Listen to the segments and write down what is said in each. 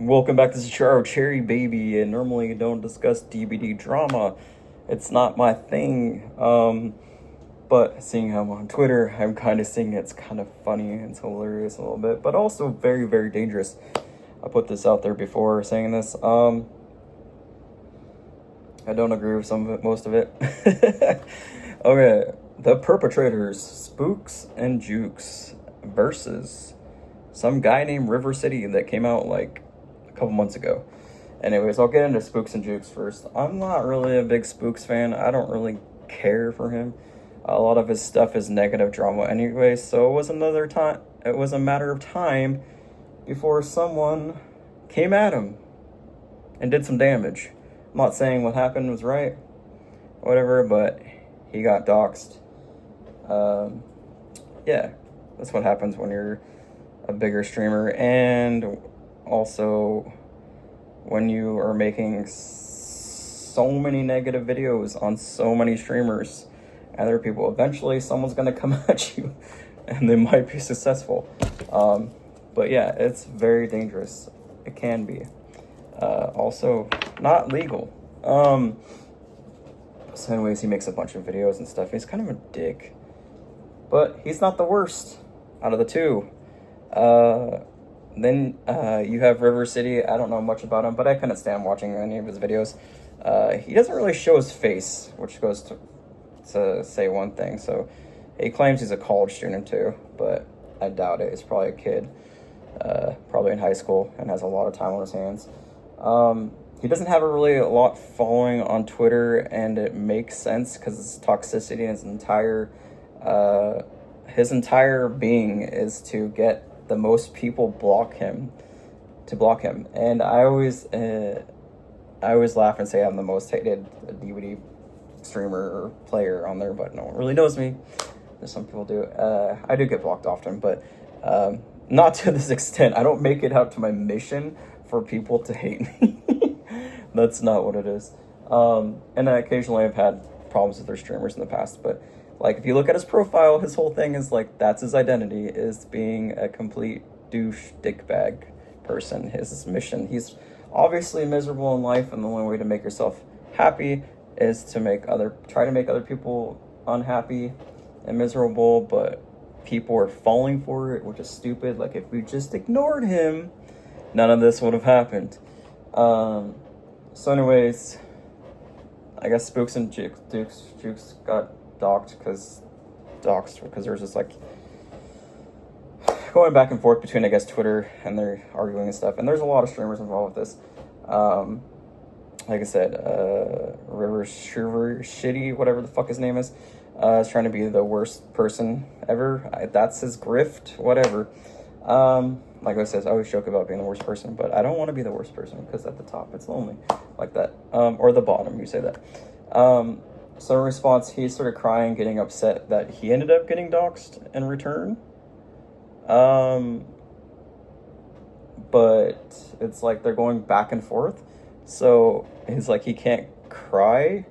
Welcome back to Charo Cherry Baby, and normally I don't discuss DBD drama. It's not my thing. But seeing him on Twitter, I'm kind of seeing it's kind of funny and it's hilarious a little bit, but also very, very dangerous. I put this out there before saying this. I don't agree with some of it, most of it. Okay, the perpetrators, Spooks and Jukes versus some guy named River City that came out like a couple months ago. Anyways, I'll get into Spooks and Jukes first. I'm not really a big Spooks fan. I don't really care for him. A lot of his stuff is negative drama anyway, so it was a matter of time before someone came at him and did some damage. I'm not saying what happened was right, whatever, but he got doxed. Yeah, that's what happens when you're a bigger streamer, and also when you are making so many negative videos on so many streamers. Other people, eventually someone's gonna come at you and they might be successful. But yeah, it's very dangerous. It can be. Also not legal. So anyways, he makes a bunch of videos and stuff. He's kind of a dick, but he's not the worst out of the two. Then you have River City. I don't know much about him, but I couldn't stand watching any of his videos. He doesn't really show his face, which goes to say one thing. So he claims he's a college student too, but I doubt it. He's probably a kid, probably in high school, and has a lot of time on his hands. He doesn't have a lot following on Twitter, and it makes sense because it's toxicity, and his entire being is to get the most people block him. And I always laugh and say I'm the most hated DVD streamer or player on there, but no one really knows me. There's some people do. I do get blocked often, but not to this extent. I don't make it out to my mission for people to hate me. That's not what it is. And occasionally I've had problems with their streamers in the past, but like if you look at his profile, his whole thing is like that's his identity, is being a complete douche dickbag person. His mission. He's obviously miserable in life, and the only way to make yourself happy is to try to make other people unhappy and miserable, but people are falling for it, which is stupid. Like if we just ignored him, none of this would have happened. So anyways, I guess Spooks and Jukes got doxed because there's this like going back and forth between, I guess, Twitter, and they're arguing and stuff, and there's a lot of streamers involved with this. Like I said, River Shitty, whatever the fuck his name is trying to be the worst person ever. That's his grift, whatever. Like I said, I always joke about being the worst person, but I don't want to be the worst person because at the top it's lonely, like that. Or the bottom, you say that. So in response, he started crying, getting upset that he ended up getting doxed in return. But it's like they're going back and forth. So he's like, he can't cry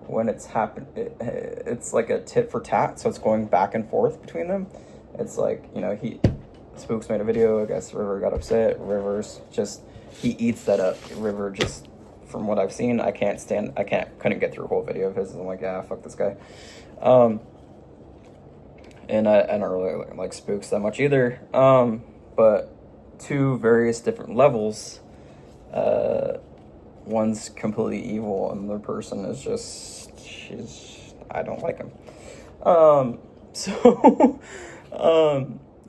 when it's happened. It's like a tit for tat, so it's going back and forth between them. It's like, Spooks made a video, I guess River got upset. He eats that up. River just, from what I've seen, couldn't get through a whole video of his. I'm like, yeah, fuck this guy. And I don't really like Spooks that much either. But two various different levels. One's completely evil, and the other person is I don't like him. So,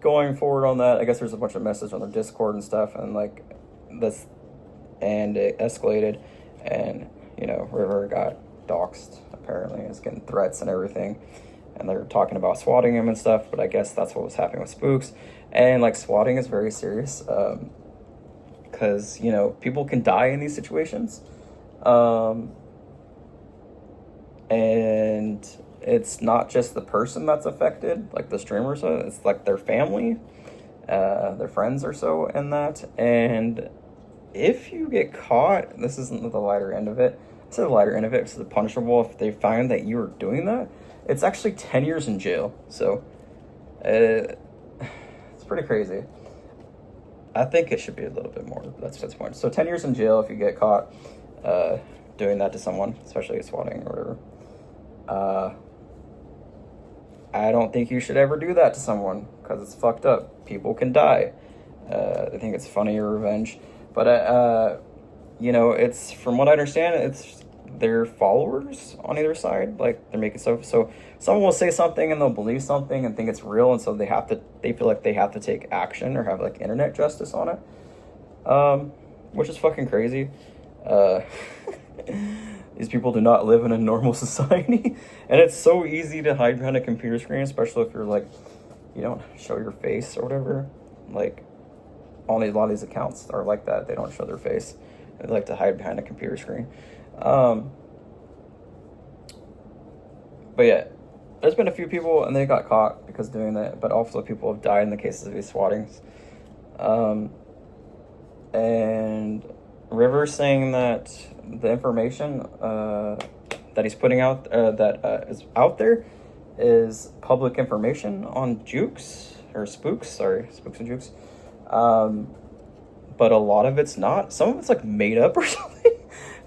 going forward on that, I guess there's a bunch of messages on their Discord and stuff, and like this, and it escalated, and River got doxed. Apparently, it's getting threats and everything, and they're talking about swatting him and stuff. But I guess that's what was happening with Spooks, and like swatting is very serious. Because people can die in these situations, and it's not just the person that's affected, like the streamers. It's like their family, their friends or so, in that. And if you get caught, this isn't the lighter end of it. It's the lighter end of it. It's the punishable. If they find that you were doing that, it's actually 10 years in jail. So it's pretty crazy. I think it should be a little bit more. That's the point. So 10 years in jail if you get caught doing that to someone, especially swatting or whatever. I don't think you should ever do that to someone because it's fucked up. People can die. I think it's funny or revenge. But, you know, it's, from what I understand, it's their followers on either side. Like, they're making stuff. So someone will say something and they'll believe something and think it's real. And so they feel like they have to take action or have, like, internet justice on it. Which is fucking crazy. These people do not live in a normal society. And it's so easy to hide behind a computer screen, especially if you're, like, you don't show your face or whatever. Like, a lot of these accounts are like that. They don't show their face. They like to hide behind a computer screen. But yeah, there's been a few people and they got caught because of doing that, but also people have died in the cases of these swattings. And River's saying that the information that he's putting out, that is out there, is public information on Jukes, or Spooks, sorry, Spooks and Jukes. But a lot of it's not. Some of it's like made up or something,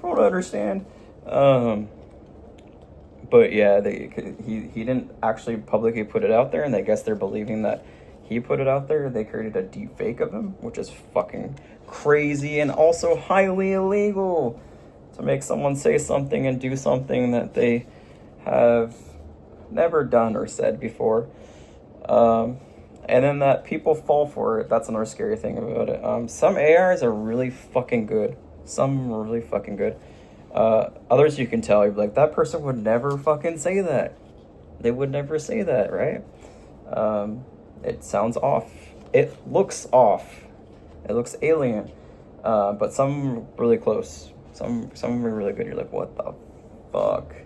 from what I understand. But yeah, he didn't actually publicly put it out there, and I guess they're believing that he put it out there. They created a deep fake of him, which is fucking crazy and also highly illegal, to make someone say something and do something that they have never done or said before. And then that people fall for it. That's another scary thing about it. Some ARs are really fucking good. Some are really fucking good. Others you can tell, you're like, that person would never fucking say that. They would never say that, right? It sounds off. It looks off. It looks alien. But some really close. Some are really good. You're like, what the fuck?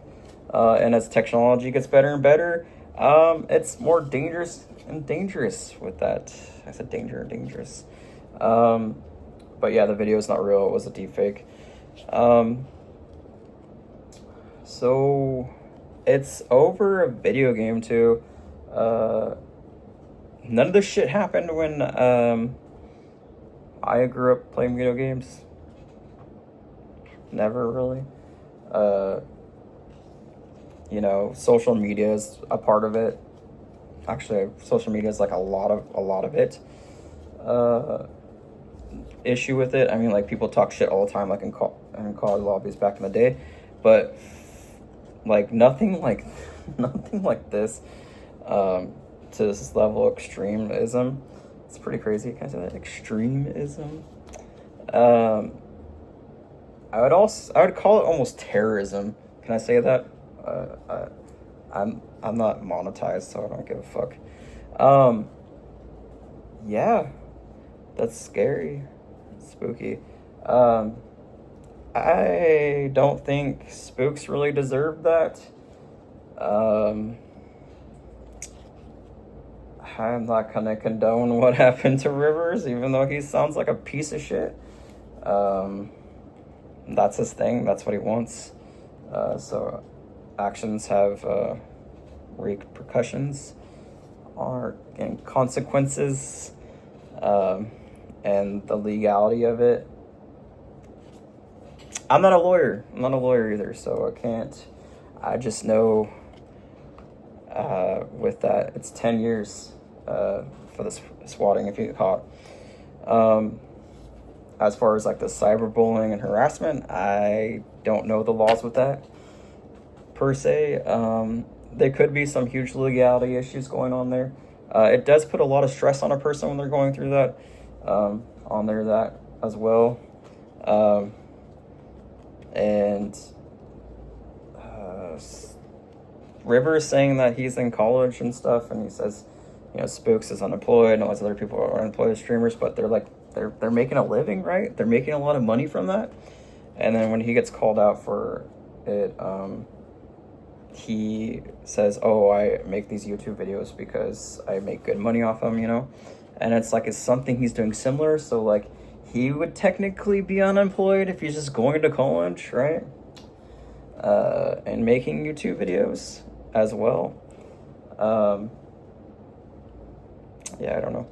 And as technology gets better and better, it's more dangerous and dangerous with that. I said danger and dangerous. But yeah, the video is not real. It was a deep fake. So it's over a video game too. None of this shit happened when I grew up playing video games. Never really. You know, social media is a part of it. Actually, social media is like a lot of it. Issue with it. I mean, like, people talk shit all the time, like in college lobbies back in the day, but like nothing like this, to this level of extremism. It's pretty crazy. Can I say that? Extremism. I would call it almost terrorism. Can I say that? I'm not monetized, so I don't give a fuck. Yeah, that's scary, spooky. I don't think Spooks really deserve that. I'm not gonna condone what happened to Rivers, even though he sounds like a piece of shit. That's his thing. That's what he wants. So actions have repercussions and consequences, and the legality of it. I'm not a lawyer either, so I can't. I just know with that, it's 10 years for this swatting if you get caught. As far as like the cyberbullying and harassment, I don't know the laws with that per se. There could be some huge legality issues going on there. It does put a lot of stress on a person when they're going through that, on there that as well. And River is saying that he's in college and stuff, and he says, you know, Spooks is unemployed and all these other people are unemployed as streamers, but they're like, they're making a living, right? They're making a lot of money from that. And then when he gets called out for it, he says, oh, I make these YouTube videos because I make good money off them, you know? And it's like, it's something he's doing similar. So like, he would technically be unemployed if he's just going to college, right? And making YouTube videos as well. Yeah, I don't know.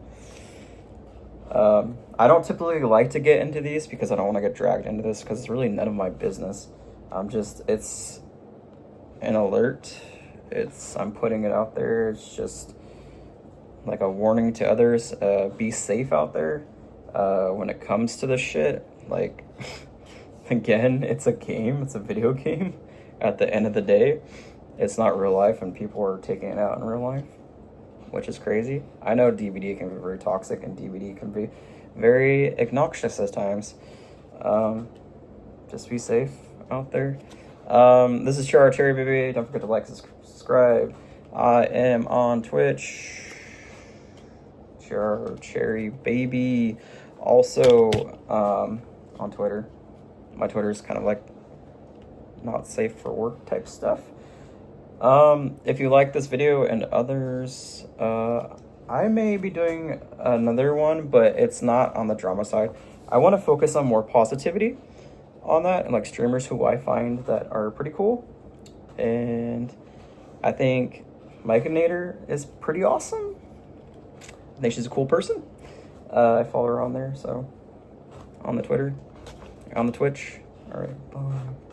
I don't typically like to get into these because I don't want to get dragged into this because it's really none of my business. It's an alert. I'm putting it out there. It's just like a warning to others. Be safe out there when it comes to this shit. Like, again, it's a game. It's a video game. At the end of the day, it's not real life, and people are taking it out in real life, which is crazy. I know DBD can be very toxic, and DBD can be very obnoxious at times. Just be safe out there. This is Cherry Baby. Don't forget to like and subscribe. I am on Twitch. Cherry Baby. Also on Twitter. My Twitter is kind of like not safe for work type stuff. If you like this video and others, I may be doing another one, but it's not on the drama side. I want to focus on more positivity on that, and like streamers who I find that are pretty cool. And I think Myconator is pretty awesome. I think she's a cool person. I follow her on there, so on the Twitter, on the Twitch. All right, bye.